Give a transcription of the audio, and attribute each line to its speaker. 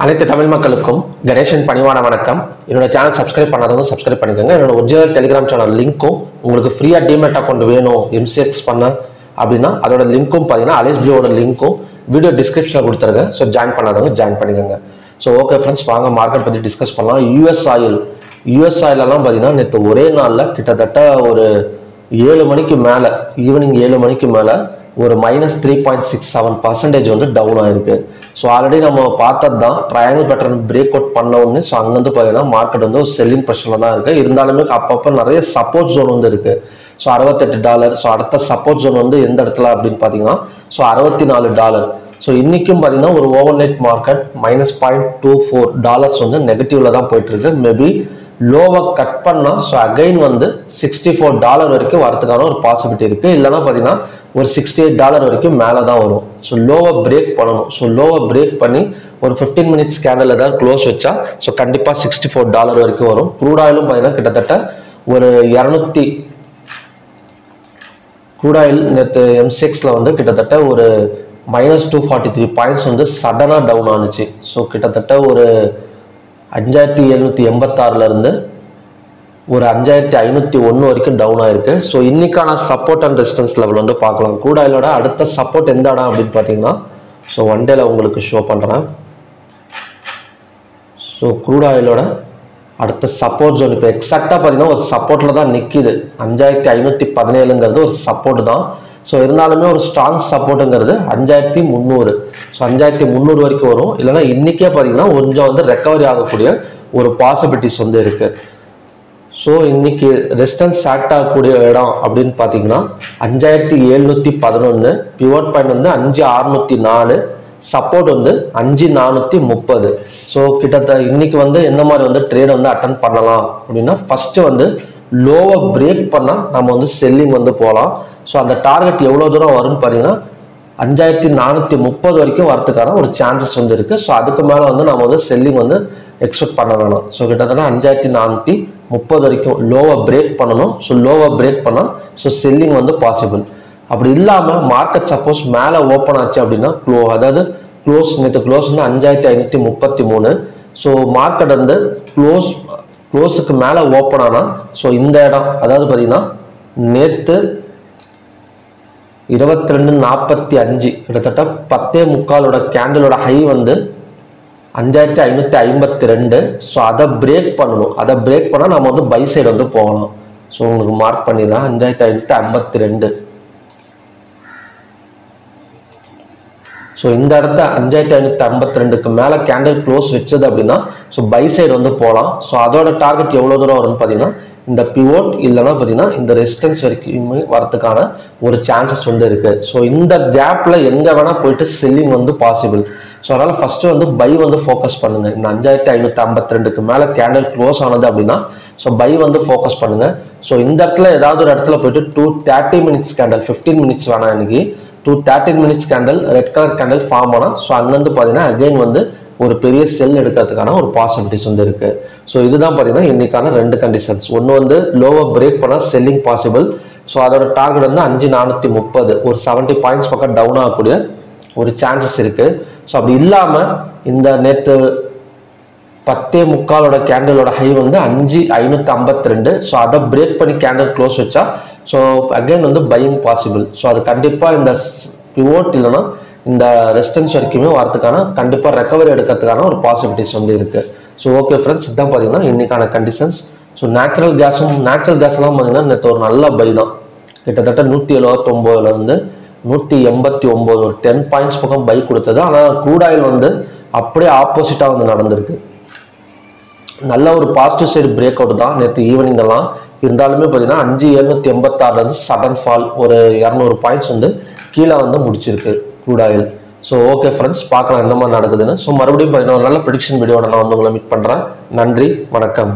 Speaker 1: அனைத்து தமிழ் மக்களுக்கும் கணேசன் பணிவான வணக்கம். என்னோட சேனல் சப்ஸ்கிரைப் பண்ணாதவங்க சப்ஸ்கிரைப் பண்ணிக்கோங்க. என்னோட ஒரிஜினல் டெலிகிராம் சேனல் லிங்க்கும் உங்களுக்கு ஃப்ரீயாக டிமேட் அக்கௌண்ட் வேணும் எம்சிஎக்ஸ் பண்ண அப்படின்னா அதோட லிங்க்கும் பார்த்தீங்கன்னா அலிஸ்பியோட லிங்க்கும் வீடியோ டிஸ்கிரிப்ஷனில் கொடுத்துருங்க. ஸோ ஜாயின் பண்ணாதவங்க ஜாயின் பண்ணிக்கோங்க. ஸோ ஓகே ஃப்ரெண்ட்ஸ், வாங்க மார்க்கெட் பற்றி டிஸ்கஸ் பண்ணலாம். யூஎஸ் ஆயிலெல்லாம் பார்த்தீங்கன்னா நேற்று ஒரே நாளில் கிட்டத்தட்ட ஒரு 7 மணிக்கு மேலே, ஈவினிங் 7 மணிக்கு மேலே ஒரு -3.67% வந்து டவுன் ஆயிருக்கு. ஸோ ஆல்ரெடி நம்ம பார்த்தது தான், ட்ரையாங்கிள் பேட்டர்ன் பிரேக் அவுட் பண்ண உடனே ஸோ அங்கேருந்து பார்த்தீங்கன்னா மார்க்கெட் வந்து ஒரு செல்லிங் ப்ரெஷரில் தான் இருக்குது. இருந்தாலுமே அப்பப்போ நிறைய சப்போர்ட் ஜோன் வந்து இருக்குது. ஸோ $68. ஸோ அடுத்த சப்போர்ட் ஜோன் வந்து எந்த இடத்துல அப்படின்னு பார்த்தீங்கன்னா ஸோ $64. ஸோ இன்றைக்கும் பார்த்தீங்கன்னா ஒரு ஓவர் நைட் மார்க்கெட் -0.24 வந்து நெகட்டிவ்ல தான் போயிட்டு இருக்கு. மேபி லோவை கட் பண்ணால் ஸோ அகைன் வந்து $64 வரைக்கும் வரதுக்கான ஒரு பாசிபிலிட்டி இருக்குது. இல்லைனா பார்த்தீங்கன்னா ஒரு $68 வரைக்கும் மேலே தான் வரும். ஸோ லோவை பிரேக் பண்ணணும். ஸோ லோவை பிரேக் பண்ணி ஒரு 15 மினிட்ஸ் கேண்டில் ஏதாவது க்ளோஸ் வச்சா ஸோ கண்டிப்பாக $64 வரைக்கும் வரும். க்ரூட் ஆயிலும் பார்த்தீங்கன்னா கிட்டத்தட்ட ஒரு 200 க்ரூட் ஆயில் நேற்று M6ல வந்து கிட்டத்தட்ட ஒரு -243 பாயிண்ட்ஸ் வந்து சடனாக டவுன் ஆனிச்சு. ஸோ கிட்டத்தட்ட ஒரு 5786 இருந்து ஒரு 5501 வரைக்கும் டவுன் ஆயிருக்கு. ஸோ இன்னைக்கான சப்போர்ட் அண்ட் ரெசிஸ்டன்ஸ் லெவல் வந்து பார்க்கலாம். க்ரூட் ஆயிலோட அடுத்த சப்போர்ட் எந்த இடம் அப்படின்னு பார்த்தீங்கன்னா ஸோ ஒன் டேல உங்களுக்கு ஷோ பண்ணுறேன். ஸோ க்ரூட் ஆயிலோட அடுத்த சப்போர்ட் ஜோன் இப்போ எக்ஸாக்டாக பார்த்தீங்கன்னா ஒரு சப்போர்ட்டில் தான் நிற்கிது. 5517ங்கிறது ஒரு சப்போர்ட் தான். ஸோ இருந்தாலுமே ஒரு ஸ்ட்ராங் சப்போர்ட்டுங்கிறது 5300. ஸோ 5300 வரைக்கும் வரும். இல்லைனா இன்றைக்கே பார்த்தீங்கன்னா கொஞ்சம் வந்து ரெக்கவரி ஆகக்கூடிய ஒரு பாசிபிலிட்டிஸ் வந்து இருக்குது. ஸோ இன்னைக்கு ரெசிஸ்டன்ஸ் ஆக்ட் ஆகக்கூடிய இடம் அப்படின்னு பார்த்தீங்கன்னா 5711, பிவோட் பாயிண்ட் வந்து 5604, சப்போர்ட் வந்து 5430. ஸோ கிட்டத்தட்ட இன்னைக்கு வந்து எந்த மாதிரி வந்து ட்ரேட் வந்து அட்டன் பண்ணலாம் அப்படின்னா ஃபர்ஸ்ட் வந்து லோவை பிரேக் பண்ணால் நம்ம வந்து செல்லிங் வந்து போகலாம். ஸோ அந்த டார்கெட் எவ்வளோ தூரம் வரும்னு பார்த்தீங்கன்னா 5430 வரைக்கும் வரதுக்கான ஒரு சான்சஸ் வந்து இருக்குது. ஸோ அதுக்கு மேலே வந்து நம்ம வந்து செல்லிங் வந்து எக்ஸ்பெக்ட் பண்ண வேணாம். ஸோ கிட்டத்தட்ட 5430 வரைக்கும் லோவை பிரேக் பண்ணணும். ஸோ லோவை பிரேக் பண்ணால் ஸோ செல்லிங் வந்து பாசிபிள். அப்படி இல்லாமல் மார்க்கெட் சப்போஸ் மேலே ஓப்பன் ஆச்சு அப்படின்னா அதாவது நேற்று க்ளோஸ் வந்து 5533. ஸோ மார்க்கெட் வந்து க்ளோஸுக்கு மேலே ஓப்பன் ஆனால் ஸோ இந்த இடம் அதாவது பார்த்தீங்கன்னா நேற்று 22:45 கிட்டத்தட்ட 10:45 கேண்டிலோட ஹை வந்து 5552. ஸோ அதை பிரேக் பண்ணணும். அதை பிரேக் பண்ணால் நம்ம வந்து பை சைடு வந்து போகலாம். ஸோ உங்களுக்கு மார்க் பண்ணிடலாம் 5552. ஸோ இந்த இடத்த 5552க்கு மேலே கேண்டில் க்ளோஸ் வச்சது அப்படின்னா ஸோ பை சைடு வந்து போகலாம். ஸோ அதோட டார்கெட் எவ்வளோ தூரம் வரும்னு பார்த்தீங்கன்னா இந்த பிவோட் இல்லைன்னா பார்த்தீங்கன்னா இந்த ரெசிஸ்டன்ஸ் வரைக்குமே வரதுக்கான ஒரு சான்சஸ் வந்து இருக்குது. ஸோ இந்த கேப்பில் எங்கே வேணால் போயிட்டு செல்லிங் வந்து பாசிபிள். ஸோ அதனால் ஃபஸ்ட்டு வந்து பை வந்து ஃபோக்கஸ் பண்ணுங்கள். இந்த 5552க்கு மேலே கேண்டில் க்ளோஸ் ஆனது அப்படின்னா ஸோ பை வந்து ஃபோக்கஸ் பண்ணுங்கள். ஸோ இந்த இடத்துல ஏதாவது ஒரு இடத்துல போயிட்டு 230 மினிட்ஸ் கேண்டில் 15 மினிட்ஸ் வேணாம், இன்னைக்கு 213 minutes candle red colour candle form ஆனால் ஸோ அங்கேருந்து பார்த்தீங்கன்னா அகைன் வந்து ஒரு பெரிய செல் எடுக்கிறதுக்கான ஒரு பாசிபிலிட்டிஸ் வந்து இருக்குது. ஸோ இதுதான் பார்த்தீங்கன்னா இன்னைக்கான 2 கண்டிஷன்ஸ். ஒன்று வந்து லோவை பிரேக் பண்ணால் செல்லிங் பாசிபிள். ஸோ அதோட டார்கெட் வந்து 5430, ஒரு 70 பாயிண்ட்ஸ் பக்கம் டவுன் ஆகக்கூடிய ஒரு சான்சஸ் இருக்குது. ஸோ அப்படி இல்லாமல் இந்த நேற்று 10:45 கேண்டிலோட ஹை வந்து 5552. ஸோ அதை பிரேக் பண்ணி கேண்டில் க்ளோஸ் வச்சா ஸோ அகைன் வந்து பையிங் பாசிபிள். ஸோ அது கண்டிப்பாக இந்த பிவோட் இல்லைன்னா இந்த ரெசிஸ்டன்ஸ் வரைக்குமே வரதுக்கான கண்டிப்பாக ரெக்கவரி எடுக்கிறதுக்கான ஒரு பாசிபிலிட்டிஸ் வந்து இருக்குது. ஸோ ஓகே ஃப்ரெண்ட்ஸ், இதுதான் பார்த்தீங்கன்னா இன்னைக்கான கண்டிஷன்ஸ். ஸோ நேச்சுரல் கேஸ்லாம் பார்த்தீங்கன்னா நேற்று ஒரு நல்ல பை தான். கிட்டத்தட்ட 179 189 ஒரு 10 பாயிண்ட்ஸ் பக்கம் பை கொடுத்தது. ஆனால் க்ரூட் ஆயில் வந்து அப்படியே ஆப்போசிட்டாக வந்து நடந்திருக்கு. நல்ல ஒரு பாசிட்டிவ் சைடு பிரேக் அவுட் தான் நேற்று ஈவினிங் எல்லாம். இருந்தாலுமே பார்த்தீங்கன்னா 5786 சடன் ஃபால் ஒரு 200 பாயிண்ட்ஸ் வந்து கீழே வந்து முடிச்சிருக்கு crude oil. So okay friends, பார்க்கலாம் என்ன மாதிரி நடக்குதுன்னு. ஸோ மறுபடியும் பார்த்தீங்கன்னா ஒரு நல்ல ப்ரெடிக்ஷன் வீடியோட நான் வந்து உங்களை மீட் பண்ணுறேன். நன்றி, வணக்கம்.